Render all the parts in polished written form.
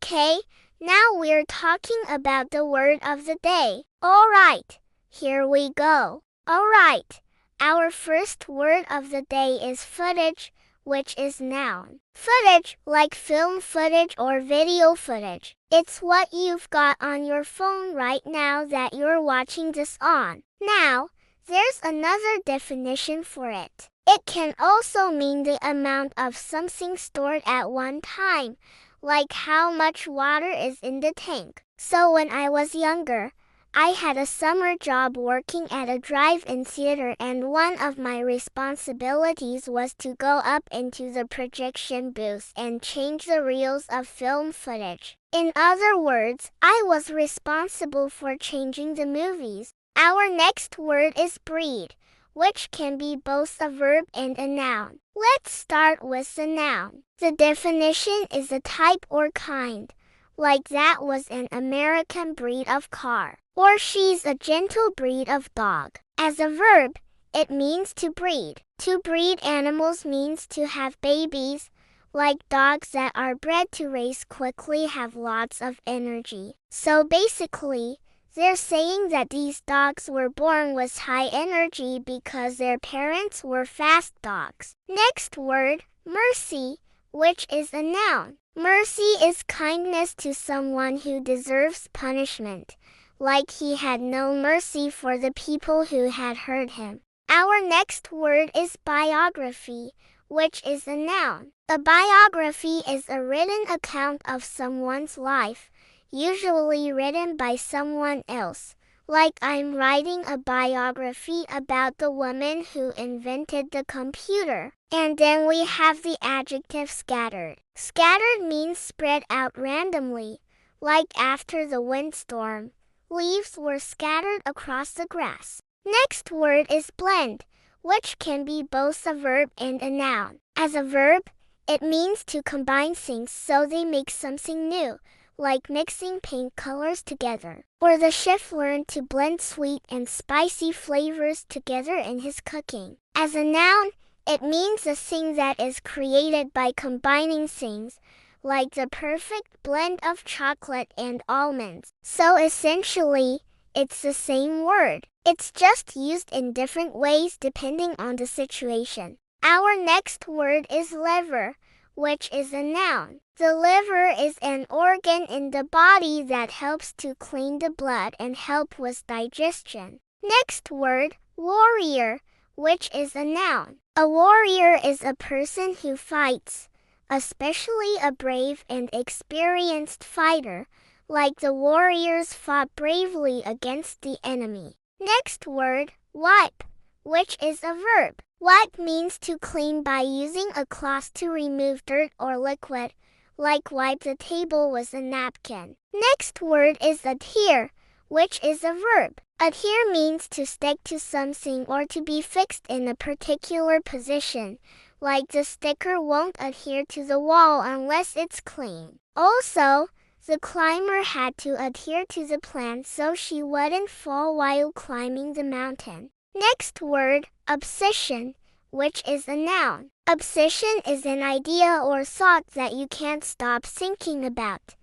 Okay, now we're talking about the word of the day. Alright, here we go. Alright, our first word of the day is footage, which is noun. Footage, like film footage or video footage. It's what you've got on your phone right now that you're watching this on. Now, there's another definition for it. It can also mean the amount of something stored at one time, like how much water is in the tank. So when I was younger, I had a summer job working at a drive-in theater, and one of my responsibilities was to go up into the projection booth and change the reels of film footage. In other words, I was responsible for changing the movies. Our next word is breed, which can be both a verb and a noun. Let's start with the noun. The definition is a type or kind, like that was an American breed of car, or she's a gentle breed of dog. As a verb, it means to breed. To breed animals means to have babies, like dogs that are bred to race quickly have lots of energy. So basically, they're saying that these dogs were born with high energy because their parents were fast dogs. Next word, mercy, which is a noun. Mercy is kindness to someone who deserves punishment, like he had no mercy for the people who had hurt him. Our next word is biography, which is a noun. A biography is a written account of someone's life, usually written by someone else. Like I'm writing a biography about the woman who invented the computer. And then we have the adjective scattered. Scattered means spread out randomly, like after the windstorm. Leaves were scattered across the grass. Next word is blend, which can be both a verb and a noun. As a verb, it means to combine things so they make something new, like mixing paint colors together. Or the chef learned to blend sweet and spicy flavors together in his cooking. As a noun, it means a thing that is created by combining things, like the perfect blend of chocolate and almonds. So essentially, it's the same word. It's just used in different ways depending on the situation. Our next word is lever, which is a noun. The liver is an organ in the body that helps to clean the blood and help with digestion. Next word, warrior, which is a noun. A warrior is a person who fights, especially a brave and experienced fighter, like the warriors fought bravely against the enemy. Next word, wipe, which is a verb. Wipe means to clean by using a cloth to remove dirt or liquid, like wipe the table with a napkin. Next word is adhere, which is a verb. Adhere means to stick to something or to be fixed in a particular position, like the sticker won't adhere to the wall unless it's clean. Also, the climber had to adhere to the plan so she wouldn't fall while climbing the mountain. Next word, obsession, which is a noun. Obsession is an idea or thought that you can't stop thinking about,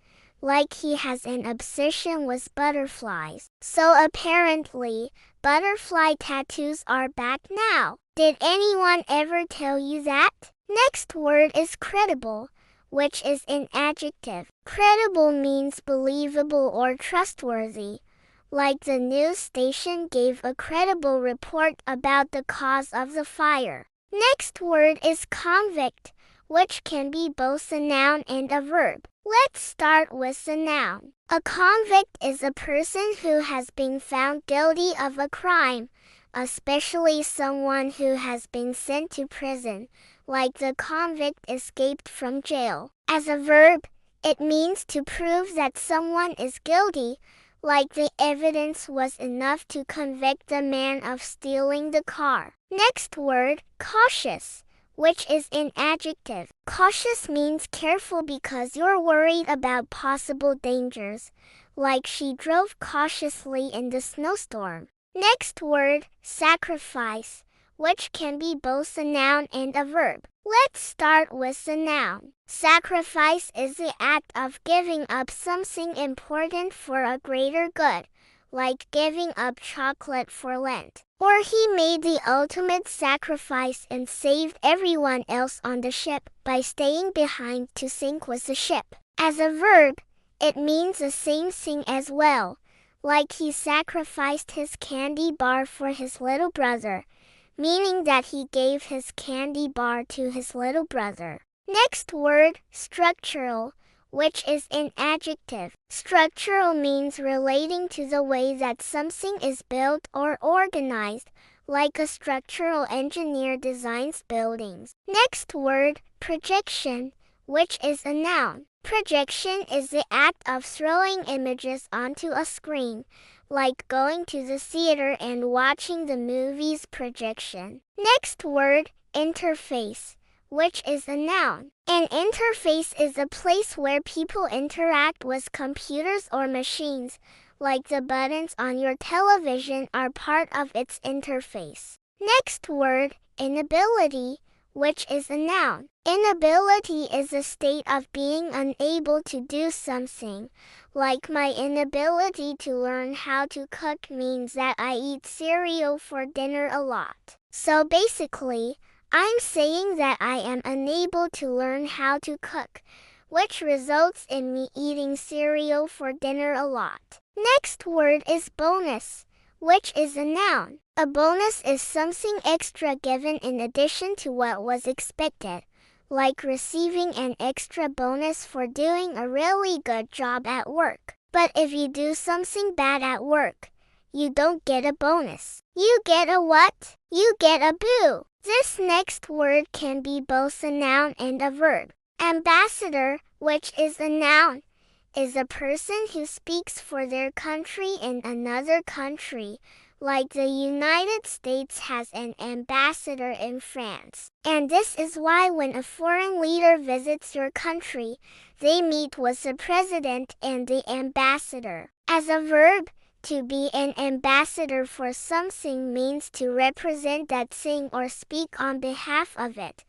like he has an obsession with butterflies. So apparently, butterfly tattoos are back now. Did anyone ever tell you that? Next word is credible, which is an adjective. Credible means believable or trustworthy, like the news station gave a credible report about the cause of the fire. Next word is convict, which can be both a noun and a verb. Let's start with the noun. A convict is a person who has been found guilty of a crime, especially someone who has been sent to prison, like the convict escaped from jail. As a verb, it means to prove that someone is guilty, like the evidence was enough to convict the man of stealing the car. Next word, cautious, which is an adjective. Cautious means careful because you're worried about possible dangers, like she drove cautiously in the snowstorm. Next word, sacrifice, which can be both a noun and a verb. Let's start with the noun. Sacrifice is the act of giving up something important for a greater good, like giving up chocolate for Lent. Or he made the ultimate sacrifice and saved everyone else on the ship by staying behind to sink with the ship. As a verb, it means the same thing as well, like he sacrificed his candy bar for his little brother, meaning that he gave his candy bar to his little brother. Next word, structural, which is an adjective. Structural means relating to the way that something is built or organized, like a structural engineer designs buildings. Next word, projection, which is a noun. Projection is the act of throwing images onto a screen, like going to the theater and watching the movie's projection. Next word, interface, which is a noun. An interface is a place where people interact with computers or machines, like the buttons on your television are part of its interface. Next word, inability, which is a noun. Inability is a state of being unable to do something, like my inability to learn how to cook means that I eat cereal for dinner a lot. So basically, I'm saying that I am unable to learn how to cook, which results in me eating cereal for dinner a lot. Next word is bonus, which is a noun. A bonus is something extra given in addition to what was expected, like receiving an extra bonus for doing a really good job at work. But if you do something bad at work, you don't get a bonus. You get a what? You get a boo. This next word can be both a noun and a verb. Ambassador, which is a noun, is a person who speaks for their country in another country, like the United States has an ambassador in France. And this is why when a foreign leader visits your country, they meet with the president and the ambassador. As a verb, to be an ambassador for something means to represent that thing or speak on behalf of it.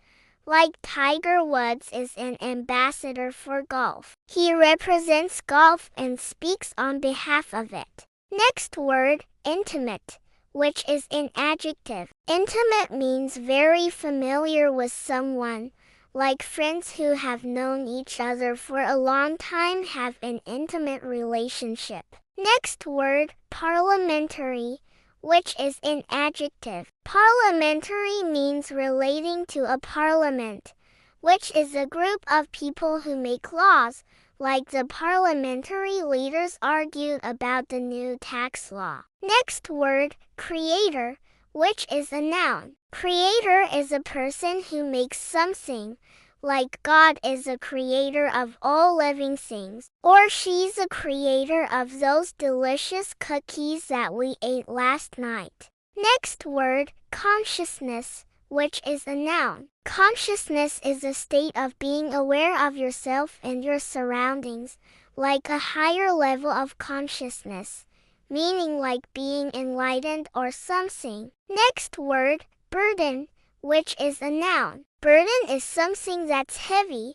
Like Tiger Woods is an ambassador for golf. He represents golf and speaks on behalf of it. Next word, intimate, which is an adjective. Intimate means very familiar with someone, like friends who have known each other for a long time have an intimate relationship. Next word, parliamentary, which is an adjective. Parliamentary means relating to a parliament, which is a group of people who make laws, like the parliamentary leaders argued about the new tax law. Next word, creator, which is a noun. Creator is a person who makes something, like God is a creator of all living things, or she's a creator of those delicious cookies that we ate last night. Next word, consciousness, which is a noun. Consciousness is a state of being aware of yourself and your surroundings, like a higher level of consciousness, meaning like being enlightened or something. Next word, burden, which is a noun. Burden is something that's heavy,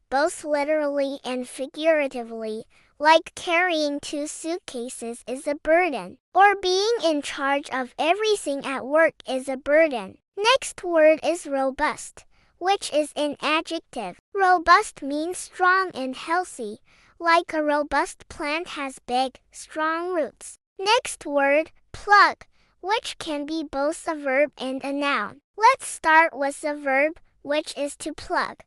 both literally and figuratively, like carrying 2 suitcases is a burden, or being in charge of everything at work is a burden. Next word is robust, which is an adjective. Robust means strong and healthy, like a robust plant has big, strong roots. Next word, plug, which can be both a verb and a noun. Let's start with the verb, which is to plug,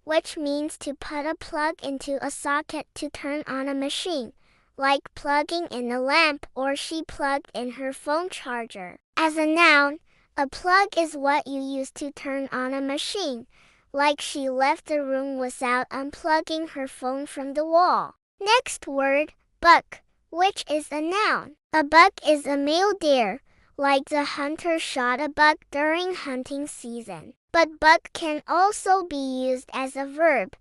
which means to put a plug into a socket to turn on a machine, like plugging in a lamp or she plugged in her phone charger. As a noun, a plug is what you use to turn on a machine, like she left the room without unplugging her phone from the wall. Next word, buck, which is a noun. A buck is a male deer, like the hunter shot a buck during hunting season. But buck can also be used as a verb,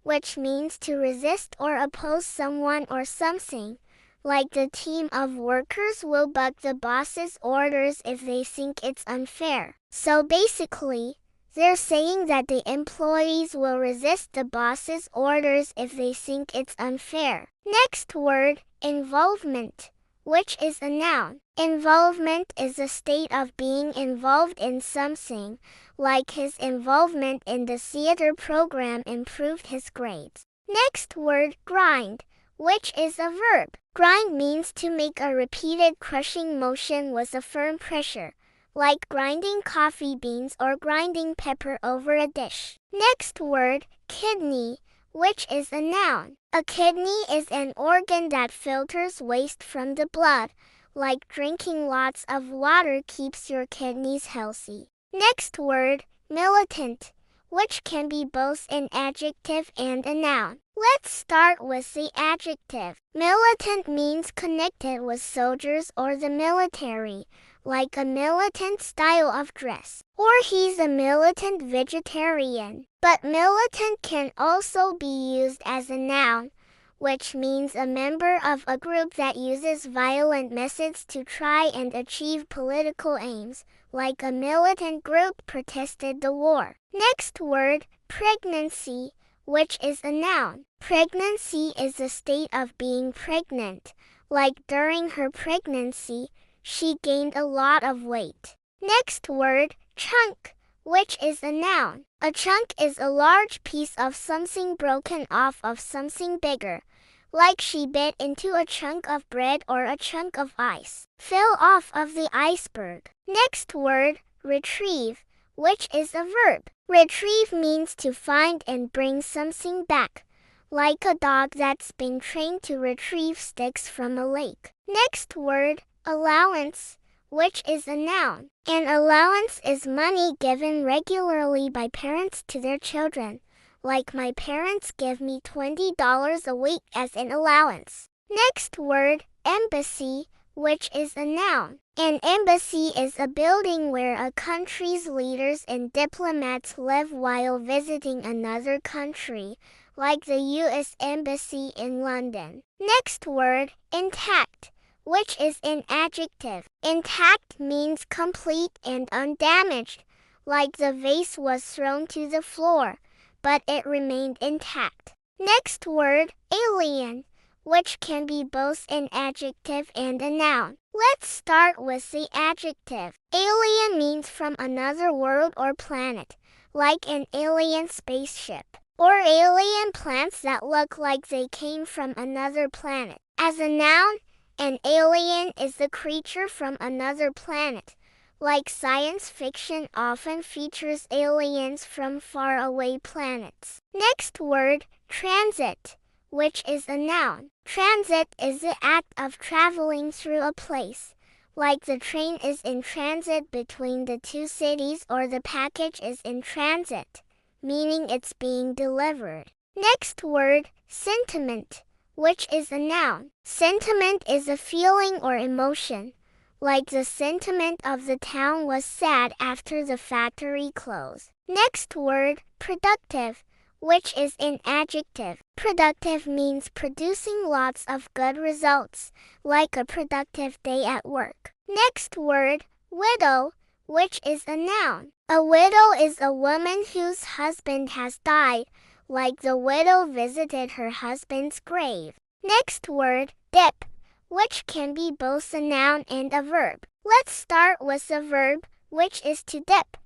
which means to resist or oppose someone or something, like the team of workers will buck the boss's orders if they think it's unfair. So basically, they're saying that the employees will resist the boss's orders if they think it's unfair. Next word, involvement, which is a noun. Involvement is a state of being involved in something, like his involvement in the theater program improved his grades. Next word, grind, which is a verb. Grind means to make a repeated crushing motion with a firm pressure, like grinding coffee beans or grinding pepper over a dish. Next word, kidney, which is a noun. A kidney is an organ that filters waste from the blood, like drinking lots of water keeps your kidneys healthy. Next word, militant, which can be both an adjective and a noun. Let's start with the adjective. Militant means connected with soldiers or the military, like a militant style of dress. Or he's a militant vegetarian. But militant can also be used as a noun, which means a member of a group that uses violent methods to try and achieve political aims, like a militant group protested the war. Next word, pregnancy, which is a noun. Pregnancy is a state of being pregnant, like during her pregnancy, she gained a lot of weight. Next word, chunk, which is a noun. A chunk is a large piece of something broken off of something bigger, like she bit into a chunk of bread or a chunk of ice. Fell off of the iceberg. Next word, retrieve, which is a verb. Retrieve means to find and bring something back, like a dog that's been trained to retrieve sticks from a lake. Next word, allowance, which is a noun. An allowance is money given regularly by parents to their children, like my parents give me $20 a week as an allowance. Next word, embassy, which is a noun. An embassy is a building where a country's leaders and diplomats live while visiting another country, like the U.S. Embassy in London. Next word, intact, which is an adjective. Intact means complete and undamaged, like the vase was thrown to the floor, but it remained intact. Next word, alien, which can be both an adjective and a noun. Let's start with the adjective. Alien means from another world or planet, like an alien spaceship, or alien plants that look like they came from another planet. As a noun, an alien is a creature from another planet, like science fiction often features aliens from faraway planets. Next word, transit, which is a noun. Transit is the act of traveling through a place, like the train is in transit between the two cities or the package is in transit, meaning it's being delivered. Next word, sentiment, which is a noun. Sentiment is a feeling or emotion, like the sentiment of the town was sad after the factory closed. Next word, productive, which is an adjective. Productive means producing lots of good results, like a productive day at work. Next word, widow, which is a noun. A widow is a woman whose husband has died, like the widow visited her husband's grave. Next word, dip, which can be both a noun and a verb. Let's start with the verb, which is to dip,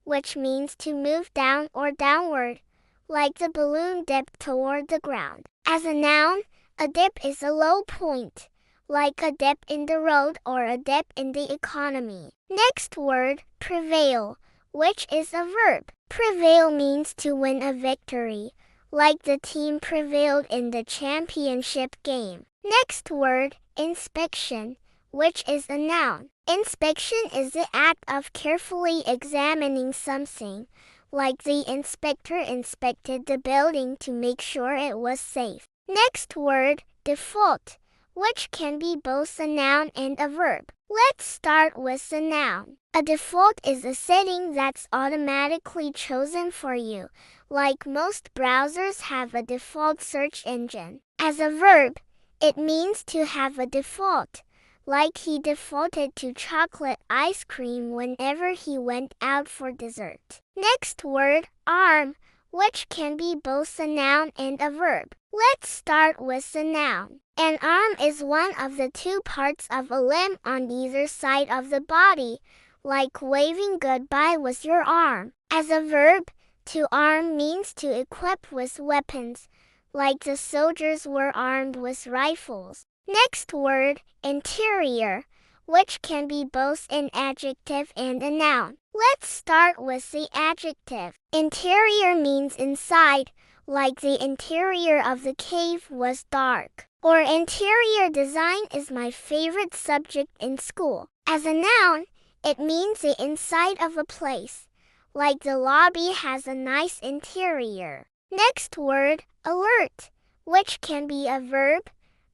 which means to move down or downward, like the balloon dipped toward the ground. As a noun, a dip is a low point, like a dip in the road or a dip in the economy. Next word, prevail, which is a verb. Prevail means to win a victory, like the team prevailed in the championship game. Next word, inspection, which is a noun. Inspection is the act of carefully examining something, like the inspector inspected the building to make sure it was safe. Next word, default, which can be both a noun and a verb. Let's start with the noun. A default is a setting that's automatically chosen for you, like most browsers have a default search engine. As a verb, It means to have a default, like he defaulted to chocolate ice cream whenever he went out for dessert. Next word, arm, which can be both a noun and a verb. Let's start with the noun. An arm is one of the two parts of a limb on either side of the body, like waving goodbye with your arm. As a verb, to arm means to equip with weapons, like the soldiers were armed with rifles. Next word, interior, which can be both an adjective and a noun. Let's start with the adjective. Interior means inside, like the interior of the cave was dark. Or interior design is my favorite subject in school. As a noun, it means the inside of a place, like the lobby has a nice interior. Next word, alert, which can be a verb,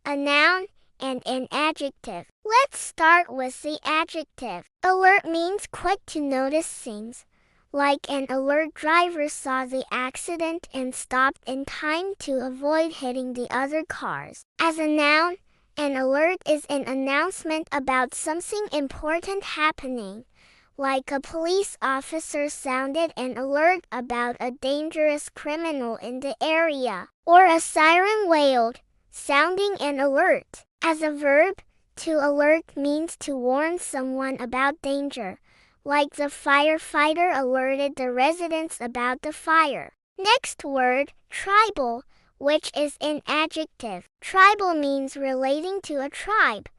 a noun, and an adjective. Let's start with the adjective. Alert means quick to notice things, like an alert driver saw the accident and stopped in time to avoid hitting the other cars. As a noun, an alert is an announcement about something important happening, like a police officer sounded an alert about a dangerous criminal in the area, or a siren wailed, sounding an alert. As a verb, to alert means to warn someone about danger, like the firefighter alerted the residents about the fire. Next word, tribal, which is an adjective. Tribal means relating to a tribe,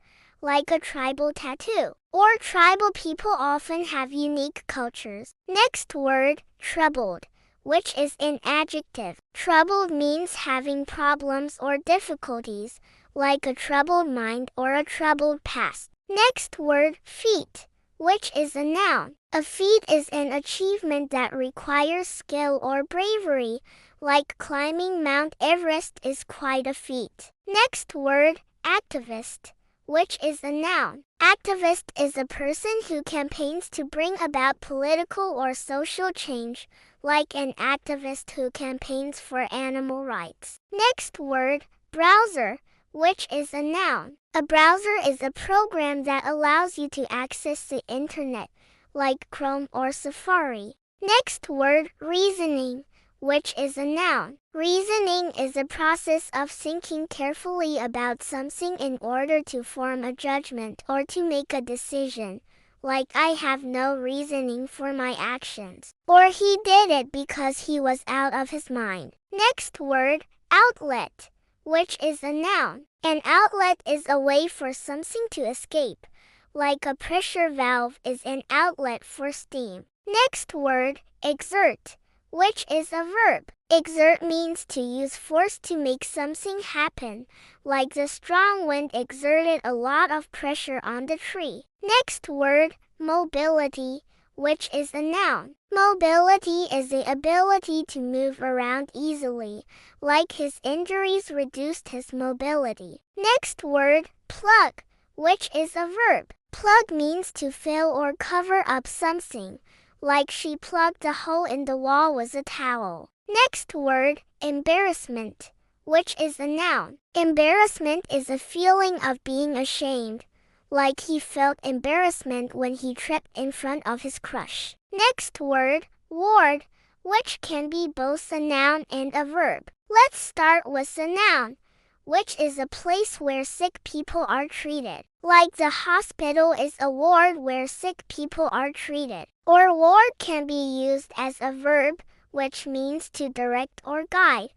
like a tribal tattoo. Or tribal people often have unique cultures. Next word, troubled, which is an adjective. Troubled means having problems or difficulties, like a troubled mind or a troubled past. Next word, feat, which is a noun. A feat is an achievement that requires skill or bravery, like climbing Mount Everest is quite a feat. Next word, activist, which is a noun. Activist is a person who campaigns to bring about political or social change, like an activist who campaigns for animal rights. Next word, browser, which is a noun. A browser is a program that allows you to access the internet, like Chrome or Safari. Next word, reasoning, which is a noun. Reasoning is a process of thinking carefully about something in order to form a judgment or to make a decision, like I have no reasoning for my actions, or he did it because he was out of his mind. Next word, outlet, which is a noun. An outlet is a way for something to escape, like a pressure valve is an outlet for steam. Next word, exert, which is a verb. Exert means to use force to make something happen, like the strong wind exerted a lot of pressure on the tree. Next word, mobility, which is a noun. Mobility is the ability to move around easily, like his injuries reduced his mobility. Next word, plug, which is a verb. Plug means to fill or cover up something, like she plugged a hole in the wall with a towel. Next word, embarrassment, which is a noun. Embarrassment is a feeling of being ashamed, like he felt embarrassment when he tripped in front of his crush. Next word, ward, which can be both a noun and a verb. Let's start with the noun, which is a place where sick people are treated. Like the hospital is a ward where sick people are treated. Or ward can be used as a verb, which means to direct or guide,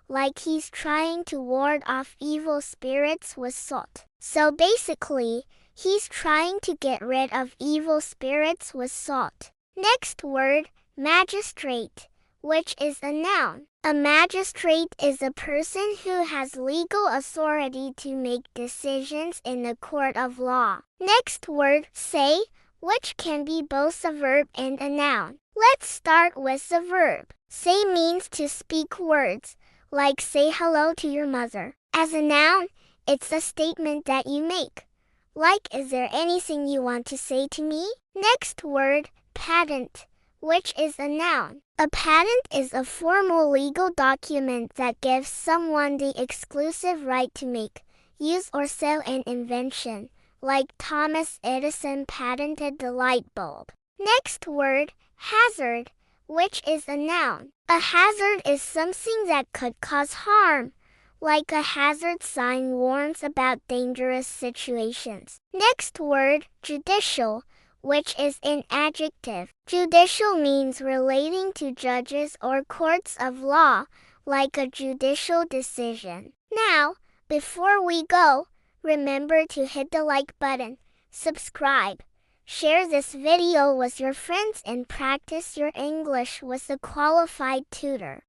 like he's trying to ward off evil spirits with salt. So basically, he's trying to get rid of evil spirits with salt. Next word, magistrate, which is a noun. A magistrate is a person who has legal authority to make decisions in a court of law. Next word, say, which can be both a verb and a noun. Let's start with the verb. Say means to speak words, like say hello to your mother. As a noun, it's a statement that you make, like is there anything you want to say to me? Next word, patent, which is a noun. A patent is a formal legal document that gives someone the exclusive right to make, use or sell an invention, like Thomas Edison patented the light bulb. Next word, hazard, which is a noun. A hazard is something that could cause harm, like a hazard sign warns about dangerous situations. Next word, judicial, which is an adjective. Judicial means relating to judges or courts of law, like a judicial decision. Now, before we go, remember to hit the like button, subscribe, share this video with your friends and practice your English with a qualified tutor.